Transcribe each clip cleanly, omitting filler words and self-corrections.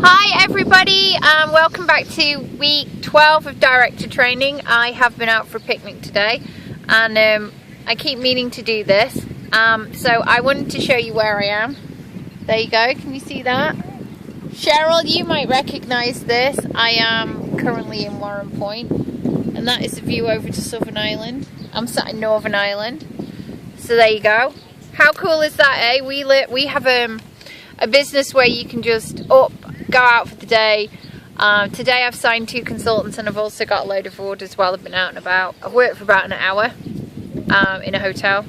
Hi everybody, welcome back to week 12 of director training. I have been out for a picnic today and I keep meaning to do this. So I wanted to show you where I am. There you go, can you see that? Cheryl, you might recognise this. I am currently in Warren Point and that is the view over to Southern Ireland. I'm sat in Northern Ireland. So there you go. How cool is that, eh? We have a business where you can just go out for the day. Today I've signed 2 consultants and I've also got a load of orders while I've been out and about. I've worked for about an hour in a hotel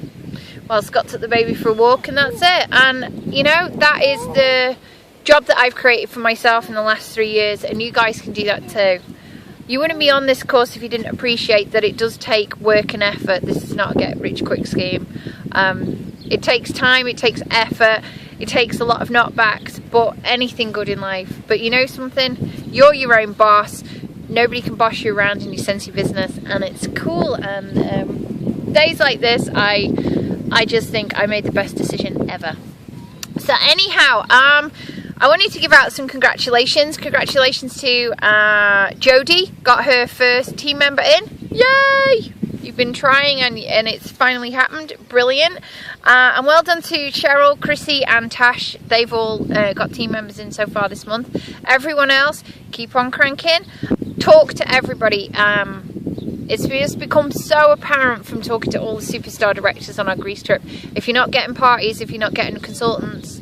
while Scott took the baby for a walk, and that's it. And you know, that is the job that I've created for myself in the last 3 years, and you guys can do that too. You wouldn't be on this course if you didn't appreciate that it does take work and effort. This is not a get rich quick scheme. It takes time, it takes effort, it takes a lot of knockbacks, but anything good in life. But you know something? You're your own boss. Nobody can boss you around in your Scentsy business, and it's cool. And days like this, I just think I made the best decision ever. So anyhow, I wanted to give out some congratulations. Congratulations to Jodie, got her first team member in. Yay! You've been trying and it's finally happened. Brilliant. And well done to Cheryl, Chrissy and Tash. They've all got team members in so far this month. Everyone else, keep on cranking. Talk to everybody. It's just become so apparent from talking to all the superstar directors on our Greece trip. If you're not getting parties, if you're not getting consultants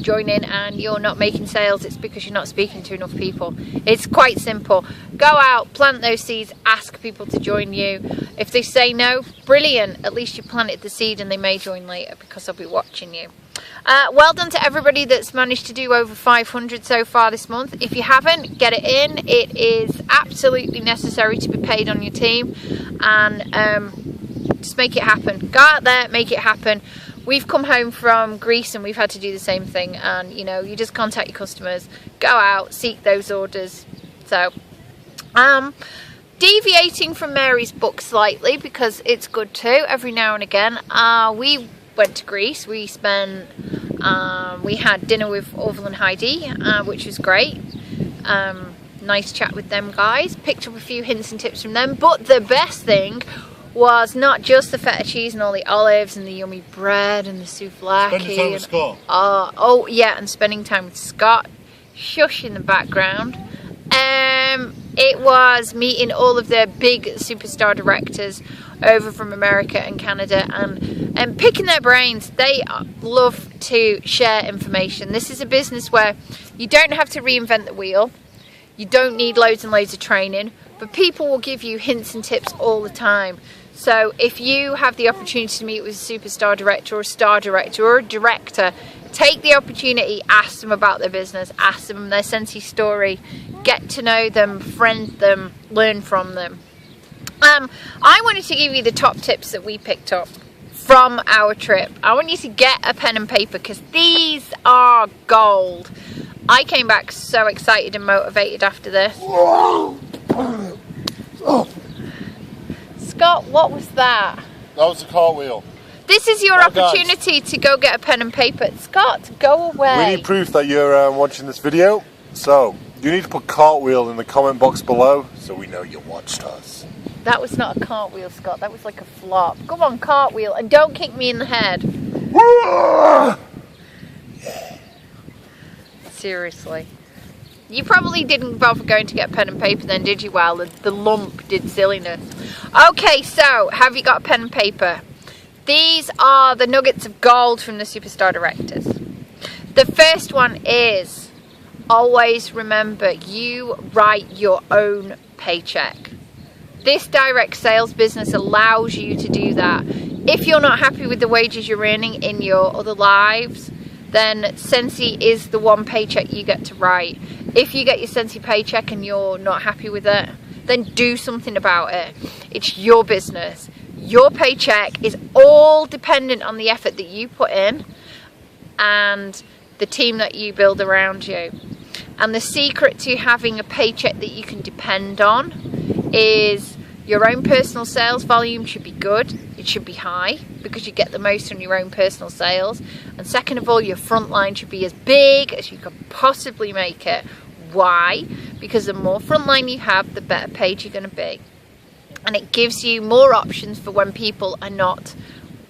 join in and you're not making sales, it's because you're not speaking to enough people. It's quite simple. Go out, plant those seeds, ask people to join you. If they say no, brilliant. At least you planted the seed and they may join later because they'll be watching you. Well done to everybody that's managed to do over 500 so far this month. If you haven't, get it in. It is absolutely necessary to be paid on your team, and just make it happen. Go out there, make it happen. We've come home from Greece and we've had to do the same thing, and you know, you just contact your customers, go out, seek those orders. So deviating from Mary's book slightly, because it's good too every now and again. We went to Greece. We spent we had dinner with Orville and Heidi, which was great. Nice chat with them guys, picked up a few hints and tips from them, but the best thing was not just the feta cheese and all the olives and the yummy bread and the souvlaki. Spending time with Scott. Oh yeah, and spending time with Scott. Shush in the background. It was meeting all of the big superstar directors over from America and Canada, and picking their brains. They love to share information. This is a business where you don't have to reinvent the wheel. You don't need loads and loads of training, but people will give you hints and tips all the time. So if you have the opportunity to meet with a superstar director or a star director or a director, take the opportunity, ask them about their business, ask them their Scentsy story, get to know them, friend them, learn from them. I wanted to give you the top tips that we picked up from our trip. I want you to get a pen and paper because these are gold. I came back so excited and motivated after this. Scott, what was that? That was a cartwheel. This is your opportunity to go get a pen and paper. Scott, go away. We need proof that you're watching this video, so you need to put cartwheel in the comment box below so we know you watched us. That was not a cartwheel, Scott. That was like a flop. Come on, cartwheel, and don't kick me in the head. Seriously. You probably didn't bother going to get pen and paper then, did you? Well, the lump did silliness. Okay, so have you got pen and paper? These are the nuggets of gold from the superstar directors. The first one is, always remember, you write your own paycheck. This direct sales business allows you to do that. If you're not happy with the wages you're earning in your other lives, then Scentsy is the one paycheck you get to write. If you get your Scentsy paycheck and you're not happy with it, then do something about it. It's your business. Your paycheck is all dependent on the effort that you put in and the team that you build around you. And the secret to having a paycheck that you can depend on is your own personal sales volume should be good. It should be high because you get the most on your own personal sales. And second of all, your front line should be as big as you could possibly make it Why? Because the more frontline you have, the better paid you're going to be. And it gives you more options for when people are not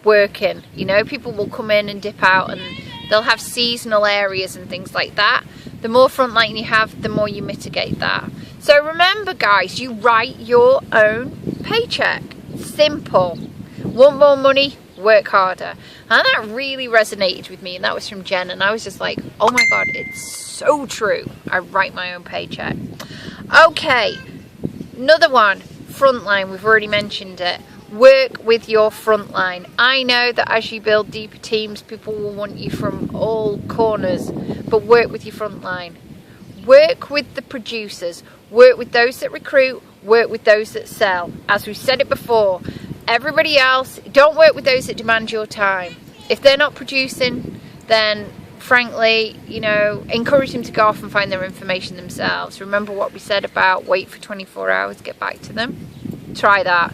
working. You know, people will come in and dip out, and they'll have seasonal areas and things like that. The more frontline you have, the more you mitigate that. So remember, guys, you write your own paycheck. Simple. Want more money? Work harder. And that really resonated with me, and that was from Jen, and I was just like, oh my god, it's so true. I write my own paycheck. Okay, another one, frontline. We've already mentioned it. Work with your frontline. I know that as you build deeper teams, people will want you from all corners, but work with your frontline. Work with the producers. Work with those that recruit. Work with those that sell. As we've said it before, everybody else, don't work with those that demand your time. If they're not producing, then frankly, you know, encourage them to go off and find their information themselves. Remember what we said about wait for 24 hours, get back to them? Try that.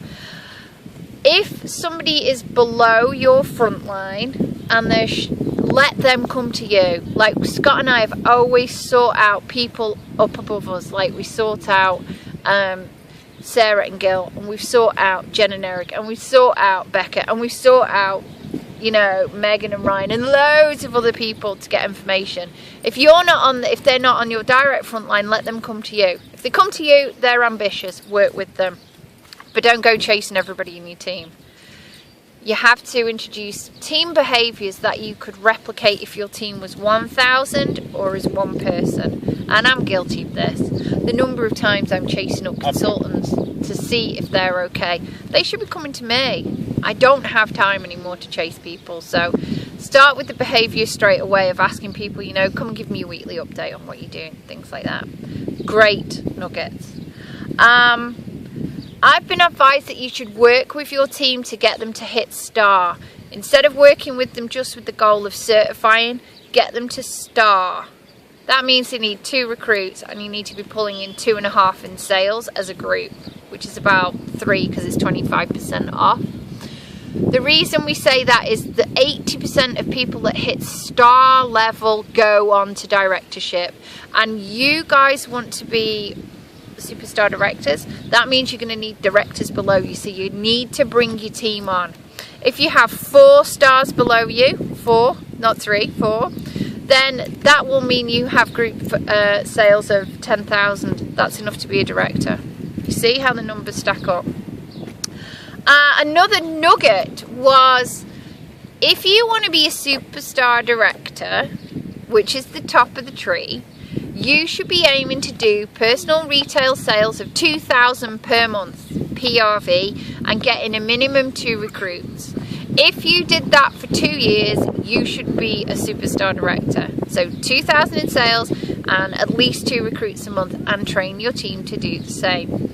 If somebody is below your front line and let them come to you. Like Scott and I have always sought out people up above us. Like we sought out Sarah and Gil, and we've sought out Jen and Eric, and we've sought out Becca, and we've sought out, you know, Megan and Ryan, and loads of other people to get information. If you're not on, if they're not on your direct front line, let them come to you. If they come to you, they're ambitious. Work with them. But don't go chasing everybody in your team. You have to introduce team behaviours that you could replicate if your team was 1,000 or as one person. And I'm guilty of this. The number of times I'm chasing up consultants to see if they're okay. They should be coming to me. I don't have time anymore to chase people. So start with the behaviour straight away of asking people, you know, come and give me a weekly update on what you're doing. Things like that. Great nuggets. I've been advised that you should work with your team to get them to hit star. Instead of working with them just with the goal of certifying, get them to star. That means you need 2 recruits and you need to be pulling in 2.5 in sales as a group, which is about 3 because it's 25% off. The reason we say that is that 80% of people that hit star level go on to directorship, and you guys want to be superstar directors. That means you're going to need directors below you, so you need to bring your team on. If you have 4 stars below you, 4, not 3, 4, then that will mean you have group sales of 10,000. That's enough to be a director. You see how the numbers stack up. Another nugget was, if you want to be a superstar director, which is the top of the tree, you should be aiming to do personal retail sales of 2,000 per month, PRV, and getting a minimum 2 recruits. If you did that for 2 years, you should be a superstar director. So 2,000 in sales and at least 2 recruits a month, and train your team to do the same.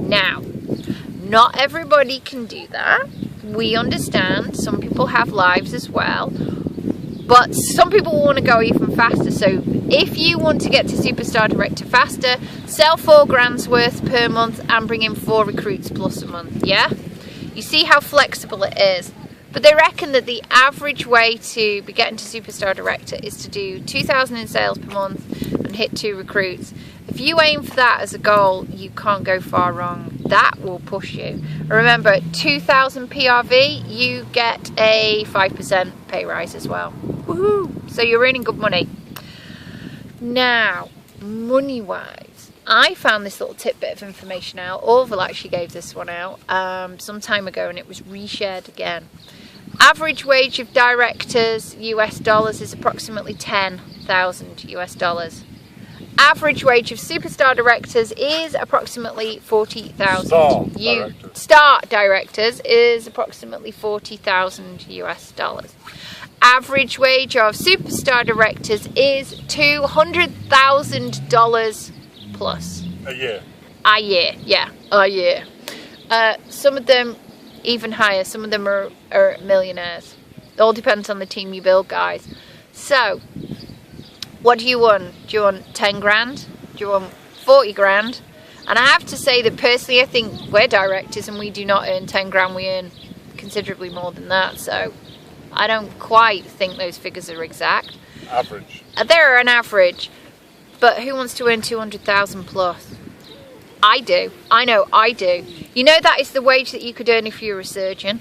Now, not everybody can do that. We understand some people have lives as well, but some people want to go even faster. So if you want to get to superstar director faster, sell 4 grand's worth per month and bring in 4 recruits plus a month. Yeah, you see how flexible it is. But they reckon that the average way to be getting to superstar director is to do 2,000 in sales per month and hit 2 recruits. If you aim for that as a goal, you can't go far wrong. That will push you. And remember, 2,000 PRV, you get a 5% pay rise as well. Woohoo! So you're earning good money. Now, money-wise, I found this little tidbit of information out. Orville actually gave this one out some time ago, and it was reshared again. Average wage of directors, US dollars, is approximately 10,000 US dollars. Average wage of superstar directors is approximately 40,000. Star directors is approximately 40,000 US dollars. Average wage of superstar directors is $200,000 plus. A year. A year, yeah, a year. Some of them even higher. Some of them are millionaires. It all depends on the team you build, guys. So, what do you want? Do you want 10 grand? Do you want 40 grand? And I have to say that personally, I think we're directors and we do not earn 10 grand. We earn considerably more than that. So I don't quite think those figures are exact. Average. They're an average. But who wants to earn 200,000 plus? I do. I know I do. You know that is the wage that you could earn if you were a surgeon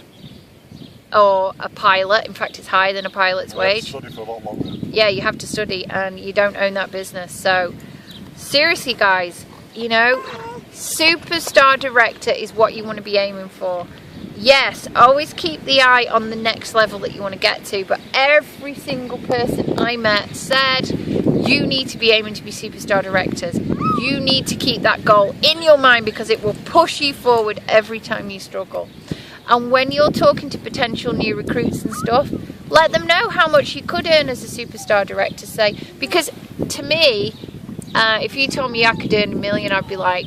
or a pilot. In fact, it's higher than a pilot's wage. You have to study for a lot longer. Yeah, you have to study, and you don't own that business. So seriously, guys, you know, superstar director is what you want to be aiming for. Yes, always keep the eye on the next level that you want to get to, but every single person I met said you need to be aiming to be superstar directors. You need to keep that goal in your mind because it will push you forward every time you struggle. And when you're talking to potential new recruits and stuff, let them know how much you could earn as a superstar director, say, because to me, if you told me I could earn $1 million, I'd be like,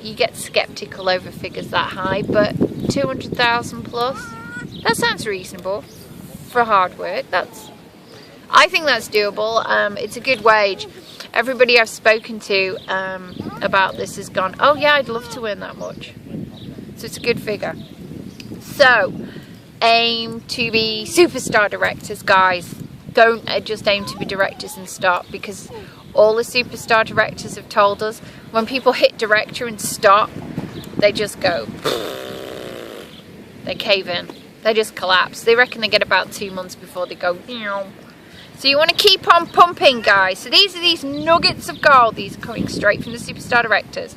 you get skeptical over figures that high, but 200,000 plus, that sounds reasonable for hard work. I think that's doable. It's a good wage. Everybody I've spoken to about this has gone, oh yeah, I'd love to earn that much. So it's a good figure. So aim to be superstar directors, guys. Don't just aim to be directors and stop, because all the superstar directors have told us when people hit director and stop, they just go, they cave in, they just collapse. They reckon they get about 2 months before they go. So you want to keep on pumping, guys. So these are these nuggets of gold. These are coming straight from the superstar directors.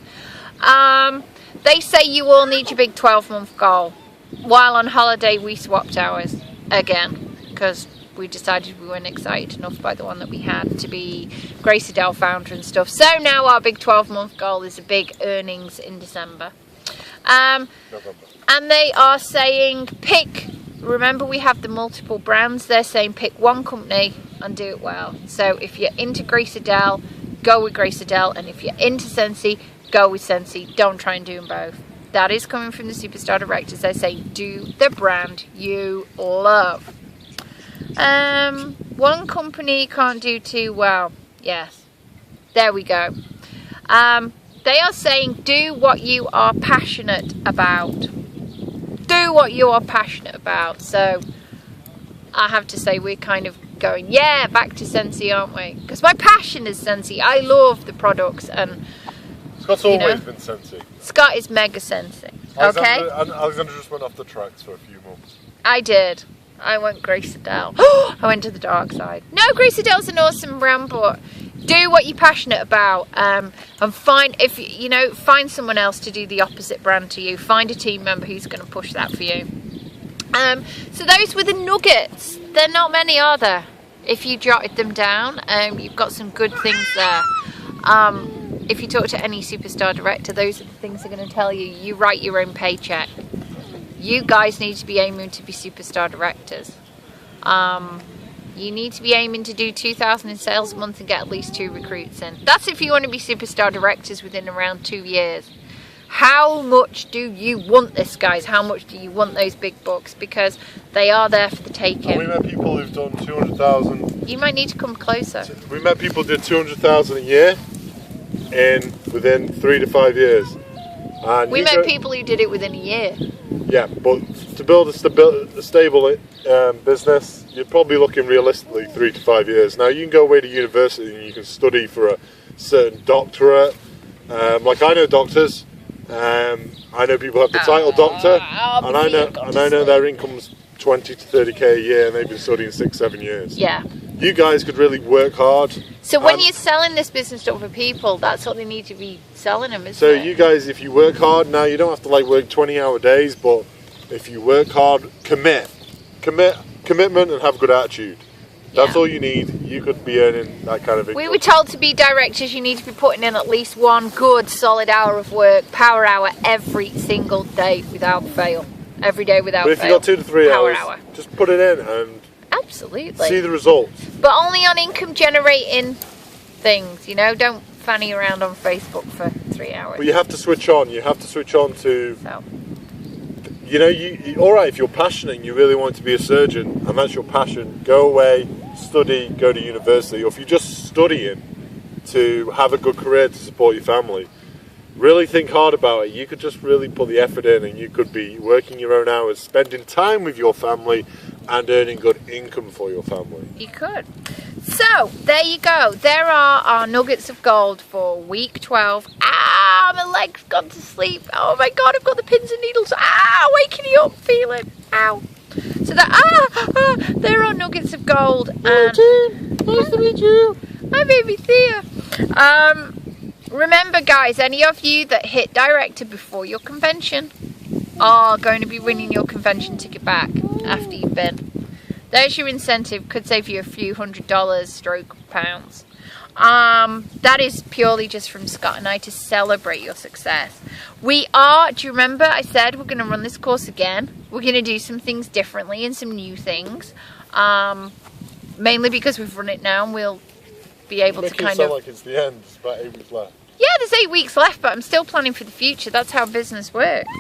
They say you all need your big 12-month goal. While on holiday, we swapped ours again because we decided we weren't excited enough by the one that we had to be Grace Adele founder and stuff. So now our big 12-month goal is a big earnings in December. And they are saying pick, remember we have the multiple brands, they're saying pick one company and do it well. So if you're into Grace Adele, go with Grace Adele, and if you're into Scentsy, go with Scentsy. Don't try and do them both. That is coming from the superstar directors. They say do the brand you love. One company can't do too well. Yes, there we go. They are saying do what you are passionate about. Do what you are passionate about. So I have to say we're kind of going, yeah, back to Scentsy, aren't we? Because my passion is Scentsy. I love the products, and Scott's always been Scentsy. Scott is mega Scentsy. Okay. Alexander just went off the tracks for a few months. I did. I went Grace Adele. I went to the dark side. No, Grace Adele's an awesome brand, but do what you're passionate about, and find, if you know, find someone else to do the opposite brand to you. Find a team member who's going to push that for you. So those were the nuggets. They're not many, are there? If you jotted them down, you've got some good things there. If you talk to any superstar director, those are the things they're going to tell you. You write your own paycheck. You guys need to be aiming to be superstar directors. You need to be aiming to do 2,000 in sales a month and get at least 2 recruits in. That's if you want to be superstar directors within around 2 years. How much do you want this, guys? How much do you want those big bucks? Because they are there for the taking. And we met people who've done 200,000. You might need to come closer. We met people who did 200,000 a year within 3 to 5 years. And we met people who did it within a year. Yeah, but to build a stable business, you're probably looking realistically 3 to 5 years. Now, you can go away to university and you can study for a certain doctorate. Like I know doctors, I know people have the title doctor, and I know their income's 20 to 30k a year, and they've been studying 6-7 years. Yeah. You guys could really work hard. So when you're selling this business to other people, that's what they need to be selling them, isn't it? So you guys, if you work hard, now you don't have to like work 20-hour days, but if you work hard, commitment and have good attitude. That's all you need. You could be earning that kind of income. We were told to be directors, you need to be putting in at least 1 good solid hour of work, power hour, every single day without fail. Every day without fail. But if you've got 2 to 3 hours, just put it in and absolutely see the results. But only on income generating things, you know, don't fanny around on Facebook for 3 hours. But you have to switch on. You have to switch on to, you know, you alright, if you're passionate and you really want to be a surgeon and that's your passion, go away, study, go to university. Or if you're just studying to have a good career to support your family, really think hard about it. You could just really put the effort in and you could be working your own hours, spending time with your family and earning good income for your family. You could. So, there you go. There are our nuggets of gold for week 12. Ah, my leg's gone to sleep. Oh my God, I've got the pins and needles. Ah, waking me up, feeling. Ow. So that, there are nuggets of gold. Hello, team. Nice to meet you. Hi, baby Thea. Remember, guys, any of you that hit director before your convention are going to be winning your convention ticket back after you've been. There's your incentive. Could save you a few $100 stroke pounds. That is purely just from Scott and I to celebrate your success. We are, do you remember I said we're going to run this course again? We're going to do some things differently and some new things. Mainly because we've run it now and we'll be able to kind of... sound like it's the end. It's about 8 weeks left. Yeah, there's 8 weeks left, but I'm still planning for the future. That's how business works.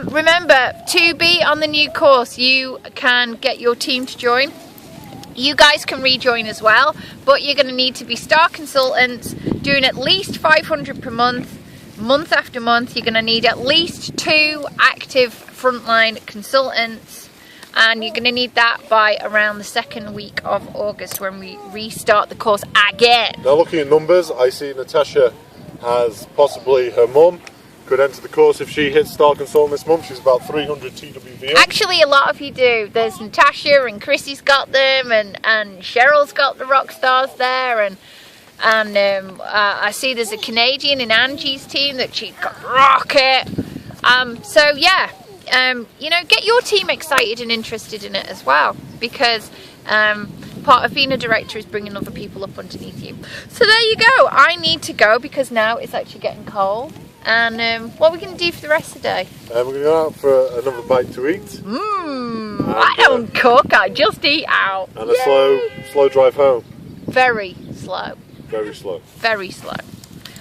Remember, to be on the new course, you can get your team to join. You guys can rejoin as well, but you're going to need to be star consultants, doing at least 500 per month, month after month. You're going to need at least 2 active frontline consultants, and you're going to need that by around the 2nd week of August when we restart the course again. Now, looking at numbers, I see Natasha has possibly her mum could enter the course if she hits star consultant this month. She's about 300 TWV. Actually, a lot of you do. There's Natasha and Chrissy's got them, and Cheryl's got the rock stars there, and I see there's a Canadian in Angie's team that she's got Rocket. So yeah, you know, get your team excited and interested in it as well, because part of being a director is bringing other people up underneath you. So there you go. I need to go because now it's actually getting cold. And what are we going to do for the rest of the day? We're going to go out for another bite to eat. I don't cook, I just eat out. And a slow drive home. Very slow. Very slow. Very slow.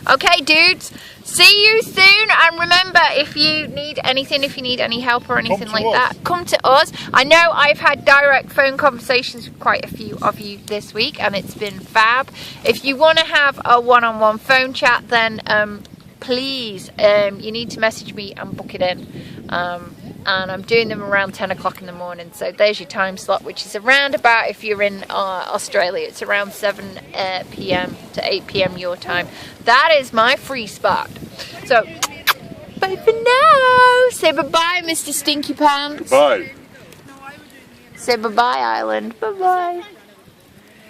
Okay, dudes. See you soon. And remember, if you need anything, if you need any help or anything like that, come to us. I know I've had direct phone conversations with quite a few of you this week, and it's been fab. If you want to have a one-on-one phone chat, then please, you need to message me and book it in. And I'm doing them around 10 o'clock in the morning. So there's your time slot, which is around about, if you're in Australia, it's around 7 p.m. to 8 p.m. your time. That is my free spot. So, bye for now. Say bye-bye, Mr. Stinky Pants. Bye. Say bye-bye, Island. Bye-bye.